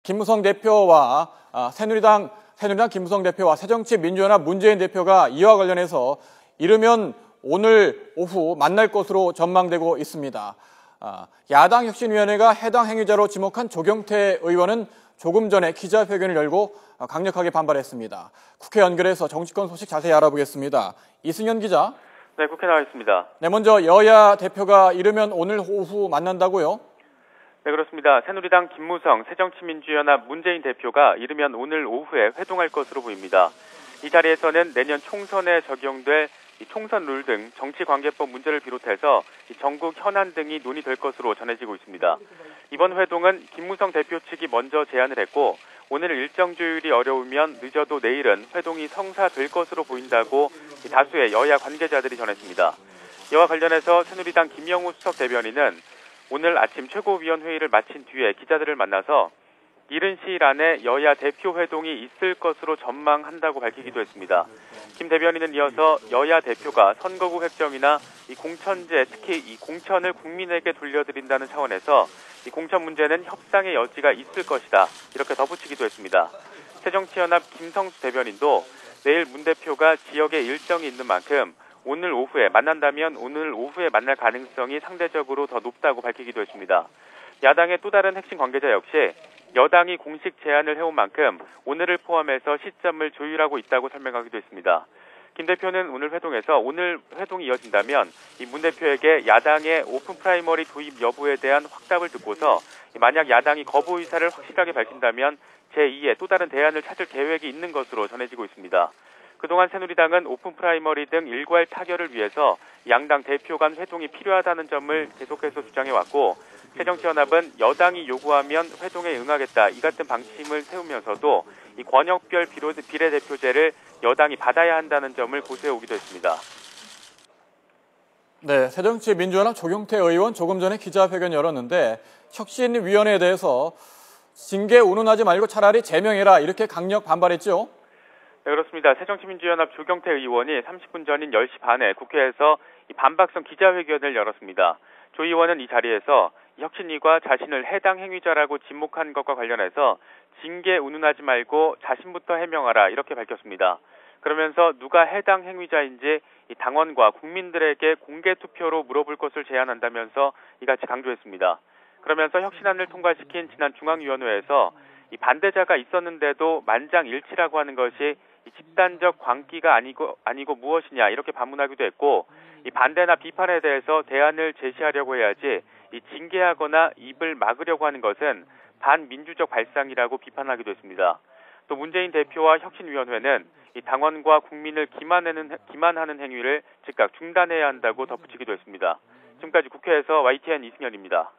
김무성 대표와 새누리당 김무성 대표와 새정치민주연합 문재인 대표가 이와 관련해서 이르면 오늘 오후 만날 것으로 전망되고 있습니다. 야당혁신위원회가 해당 행위자로 지목한 조경태 의원은 조금 전에 기자회견을 열고 강력하게 반발했습니다. 국회 연결해서 정치권 소식 자세히 알아보겠습니다. 이승현 기자. 네, 국회 나와 있습니다. 네, 먼저 여야 대표가 이르면 오늘 오후 만난다고요? 네, 그렇습니다. 새누리당 김무성, 새정치민주연합 문재인 대표가 이르면 오늘 오후에 회동할 것으로 보입니다. 이 자리에서는 내년 총선에 적용될 총선 룰 등 정치관계법 문제를 비롯해서 전국 현안 등이 논의될 것으로 전해지고 있습니다. 이번 회동은 김무성 대표 측이 먼저 제안을 했고 오늘 일정 조율이 어려우면 늦어도 내일은 회동이 성사될 것으로 보인다고 다수의 여야 관계자들이 전했습니다. 이와 관련해서 새누리당 김영우 수석 대변인은 오늘 아침 최고위원회의를 마친 뒤에 기자들을 만나서 이른 시일 안에 여야 대표 회동이 있을 것으로 전망한다고 밝히기도 했습니다. 김 대변인은 이어서 여야 대표가 선거구 획정이나 이 공천제, 특히 이 공천을 국민에게 돌려드린다는 차원에서 이 공천 문제는 협상의 여지가 있을 것이다. 이렇게 덧붙이기도 했습니다. 새정치연합 김성수 대변인도 내일 문 대표가 지역에 일정이 있는 만큼 오늘 오후에 만난다면 오늘 오후에 만날 가능성이 상대적으로 더 높다고 밝히기도 했습니다. 야당의 또 다른 핵심 관계자 역시 여당이 공식 제안을 해온 만큼 오늘을 포함해서 시점을 조율하고 있다고 설명하기도 했습니다. 김 대표는 오늘 회동에서 오늘 회동이 이어진다면 이 문 대표에게 야당의 오픈 프라이머리 도입 여부에 대한 확답을 듣고서 만약 야당이 거부 의사를 확실하게 밝힌다면 제2의 또 다른 대안을 찾을 계획이 있는 것으로 전해지고 있습니다. 그동안 새누리당은 오픈 프라이머리 등 일괄 타결을 위해서 양당 대표 간 회동이 필요하다는 점을 계속해서 주장해왔고 새정치연합은 여당이 요구하면 회동에 응하겠다 이 같은 방침을 세우면서도 이 권역별 비례대표제를 여당이 받아야 한다는 점을 고수해오기도 했습니다. 네, 새정치민주연합 조경태 의원 조금 전에 기자회견 열었는데 혁신위원회에 대해서 징계 운운하지 말고 차라리 제명해라 이렇게 강력 반발했죠? 네, 그렇습니다. 새정치민주연합 조경태 의원이 30분 전인 10시 반에 국회에서 반박성 기자회견을 열었습니다. 조 의원은 이 자리에서 혁신위가 자신을 해당 행위자라고 지목한 것과 관련해서 징계 운운하지 말고 자신부터 해명하라 이렇게 밝혔습니다. 그러면서 누가 해당 행위자인지 당원과 국민들에게 공개 투표로 물어볼 것을 제안한다면서 이같이 강조했습니다. 그러면서 혁신안을 통과시킨 지난 중앙위원회에서 반대자가 있었는데도 만장일치라고 하는 것이 집단적 광기가 아니고 무엇이냐 이렇게 반문하기도 했고 반대나 비판에 대해서 대안을 제시하려고 해야지 징계하거나 입을 막으려고 하는 것은 반민주적 발상이라고 비판하기도 했습니다. 또 문재인 대표와 혁신위원회는 당원과 국민을 기만하는 행위를 즉각 중단해야 한다고 덧붙이기도 했습니다. 지금까지 국회에서 YTN 이승현입니다.